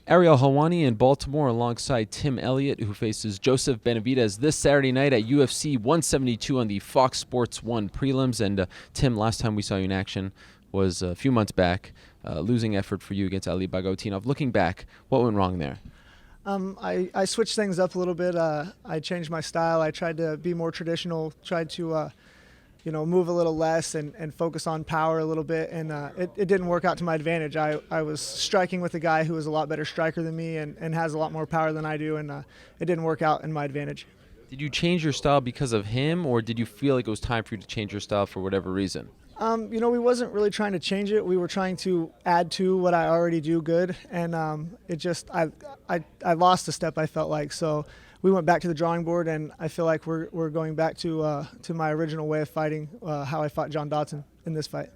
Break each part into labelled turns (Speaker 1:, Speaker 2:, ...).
Speaker 1: Ariel Helwani in Baltimore alongside Tim Elliott, who faces Joseph Benavidez this Saturday night at UFC 172 on the Fox Sports 1 prelims. And Tim, last time we saw you in action was a few months back, losing effort for you against Ali Bagautinov. Looking back, what went wrong there?
Speaker 2: I switched things up a little bit. I changed my style. I tried to be more traditional, tried to move a little less and focus on power a little bit, and it didn't work out to my advantage. I was striking with a guy who was a lot better striker than me and has a lot more power than I do, and it didn't work out in my advantage.
Speaker 1: Did you change your style because of him, or did you feel like it was time for you to change your style for whatever reason?
Speaker 2: We wasn't really trying to change it. We were trying to add to what I already do good, and I lost a step, I felt like. So we went back to the drawing board, and I feel like we're going back to my original way of fighting, how I fought John Dodson in this fight.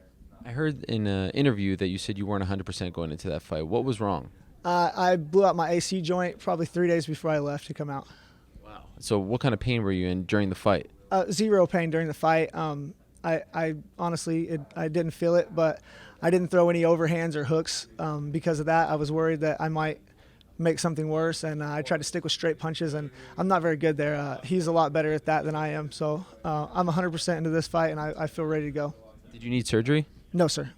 Speaker 1: I heard in an interview that you said you weren't 100% going into that fight. What was wrong?
Speaker 2: I blew out my AC joint probably 3 days before I left to come out.
Speaker 1: Wow. So what kind of pain were you in during the fight?
Speaker 2: Zero pain during the fight. I honestly, I didn't feel it, but I didn't throw any overhands or hooks because of that. I was worried that I might make something worse, and I tried to stick with straight punches, and I'm not very good there. He's a lot better at that than I am, so I'm 100% into this fight, and I feel ready to go.
Speaker 1: Did you need surgery?
Speaker 2: No, sir.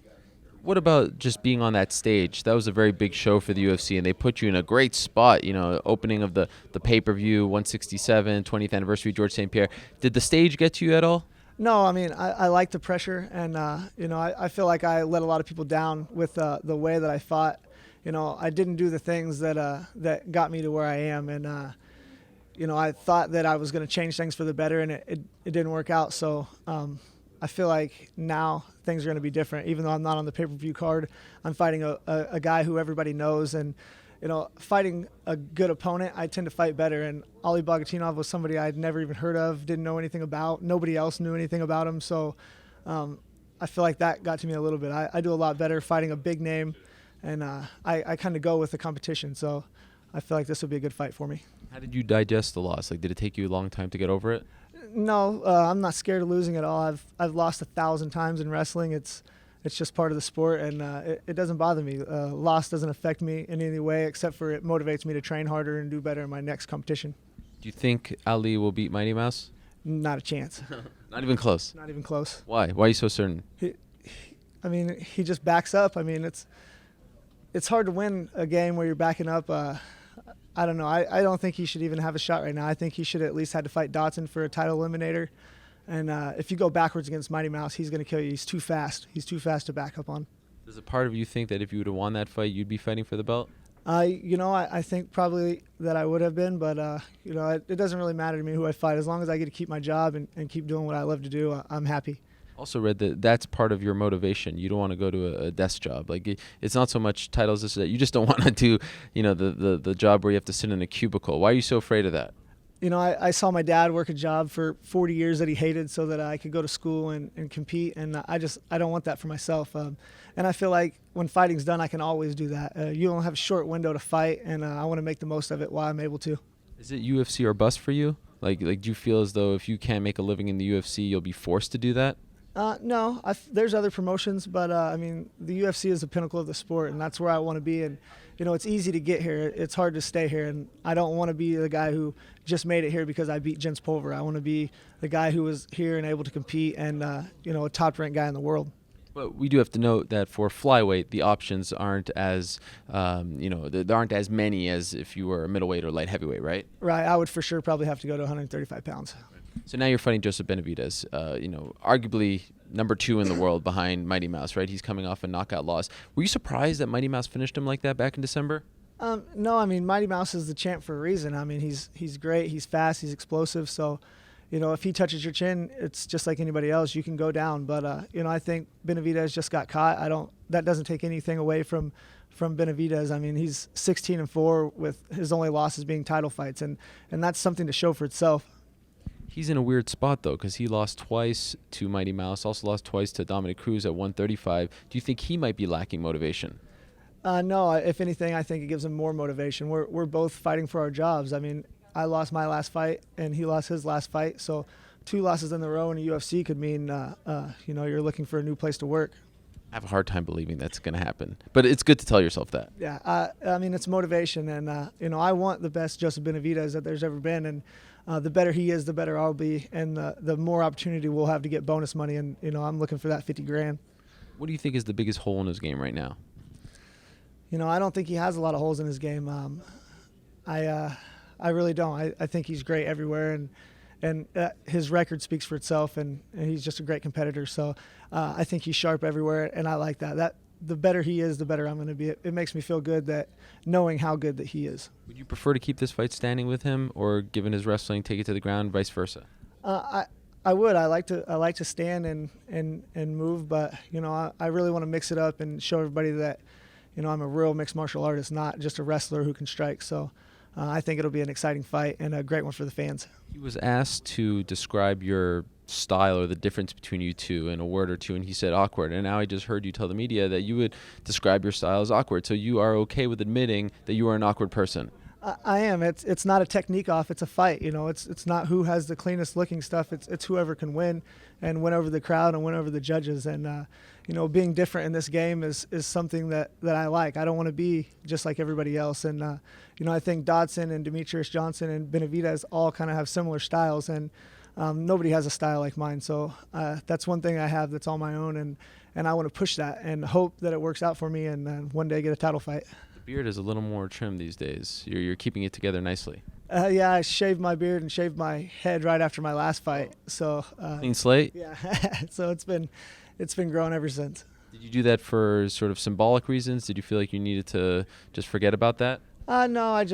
Speaker 1: What about just being on that stage? That was a very big show for the UFC, and they put you in a great spot, opening of the pay-per-view, 167, 20th anniversary, George St. Pierre. Did the stage get to you at all?
Speaker 2: No, I mean, I like the pressure, and, I feel like I let a lot of people down with the way that I fought. I didn't do the things that got me to where I am, and, I thought that I was going to change things for the better, and it didn't work out. So I feel like now things are going to be different. Even though I'm not on the pay-per-view card, I'm fighting a guy who everybody knows, and fighting a good opponent, I tend to fight better. And Ali Bagautinov was somebody I'd never even heard of, didn't know anything about. Nobody else knew anything about him. So I feel like that got to me a little bit. I do a lot better fighting a big name, and I kind of go with the competition. So I feel like this will be a good fight for me.
Speaker 1: How did you digest the loss? Did it take you a long time to get over it?
Speaker 2: No, I'm not scared of losing at all. I've lost 1,000 times in wrestling. It's just part of the sport, and it doesn't bother me. Loss doesn't affect me in any way, except for it motivates me to train harder and do better in my next competition.
Speaker 1: Do you think Ali will beat Mighty Mouse?
Speaker 2: Not a chance.
Speaker 1: Not even close?
Speaker 2: Not even close.
Speaker 1: Why? Why are you so certain?
Speaker 2: He just backs up. It's hard to win a game where you're backing up. I don't know. I don't think he should even have a shot right now. I think he should at least had to fight Dodson for a title eliminator. And if you go backwards against Mighty Mouse, he's going to kill you. He's too fast. He's too fast to back up on.
Speaker 1: Does a part of you think that if you would have won that fight, you'd be fighting for the belt?
Speaker 2: I think probably that I would have been, but it doesn't really matter to me who I fight. As long as I get to keep my job and keep doing what I love to do, I'm happy.
Speaker 1: Also read that that's part of your motivation. You don't want to go to a desk job. It's not so much titles, this or that. You just don't want to do, the job where you have to sit in a cubicle. Why are you so afraid of that?
Speaker 2: I saw my dad work a job for 40 years that he hated so that I could go to school and compete, and I don't want that for myself. And I feel like when fighting's done, I can always do that. You don't have a short window to fight, and I want to make the most of it while I'm able to.
Speaker 1: Is it UFC or bust for you? Do you feel as though if you can't make a living in the UFC, you'll be forced to do that?
Speaker 2: No, there's other promotions, but the UFC is the pinnacle of the sport, and that's where I want to be. And it's easy to get here. It's hard to stay here, and I don't want to be the guy who just made it here because I beat Jens Pulver. I want to be the guy who was here and able to compete, and a top-ranked guy in the world.
Speaker 1: But we do have to note that for flyweight, the options aren't as, there aren't as many as if you were a middleweight or light heavyweight, right?
Speaker 2: Right. I would for sure probably have to go to 135 pounds.
Speaker 1: So now you're fighting Joseph Benavidez, arguably number 2 in the world behind Mighty Mouse, right? He's coming off a knockout loss. Were you surprised that Mighty Mouse finished him like that back in December?
Speaker 2: No, Mighty Mouse is the champ for a reason. He's great, he's fast, he's explosive. So, if he touches your chin, it's just like anybody else. You can go down. But, I think Benavidez just got caught. That doesn't take anything away from Benavidez. He's 16-4 with his only losses being title fights, and that's something to show for itself.
Speaker 1: He's in a weird spot, though, because he lost twice to Mighty Mouse, also lost twice to Dominic Cruz at 135. Do you think he might be lacking motivation?
Speaker 2: No, if anything, I think it gives him more motivation. We're both fighting for our jobs. I lost my last fight, and he lost his last fight. So 2 losses in a row in the UFC could mean, you're looking for a new place to work.
Speaker 1: I have a hard time believing that's going to happen, but it's good to tell yourself that.
Speaker 2: Yeah, I mean, it's motivation, and I want the best Joseph Benavidez that there's ever been, and the better he is, the better I'll be, and the more opportunity we'll have to get bonus money, and I'm looking for that 50 grand.
Speaker 1: What do you think is the biggest hole in his game right now?
Speaker 2: I don't think he has a lot of holes in his game. I really don't. I think he's great everywhere, and his record speaks for itself, and he's just a great competitor. So I think he's sharp everywhere, and I like that. The better he is, the better I'm going to be. It makes me feel good that knowing how good that he is.
Speaker 1: Would you prefer to keep this fight standing with him, or given his wrestling, take it to the ground, vice versa?
Speaker 2: I would. I like to stand and move, but I really want to mix it up and show everybody that I'm a real mixed martial artist, not just a wrestler who can strike. So I think it'll be an exciting fight and a great one for the fans.
Speaker 1: He was asked to describe your style or the difference between you two in a word or two, and he said awkward. And now I just heard you tell the media that you would describe your style as awkward. So you are okay with admitting that you are an awkward person?
Speaker 2: I am. It's not a technique off. It's a fight. It's not who has the cleanest looking stuff. It's whoever can win and win over the crowd and win over the judges. And being different in this game is something that I like. I don't want to be just like everybody else. And I think Dodson and Demetrius Johnson and Benavidez all kind of have similar styles, and nobody has a style like mine. So that's one thing I have that's all my own, and I want to push that and hope that it works out for me and one day get a title fight.
Speaker 1: The beard is a little more trim these days. You're keeping it together nicely.
Speaker 2: Yeah, I shaved my beard and shaved my head right after my last fight. So
Speaker 1: Clean slate?
Speaker 2: Yeah, so it's been growing ever since.
Speaker 1: Did you do that for sort of symbolic reasons? Did you feel like you needed to just forget about that?
Speaker 2: No, it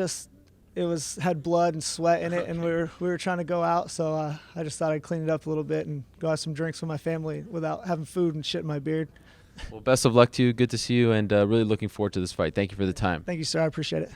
Speaker 2: had blood and sweat in it, and we were trying to go out, so I just thought I'd clean it up a little bit and go have some drinks with my family without having food and shit in my beard.
Speaker 1: Well, best of luck to you. Good to see you, and really looking forward to this fight. Thank you for the time.
Speaker 2: Thank you, sir. I appreciate it.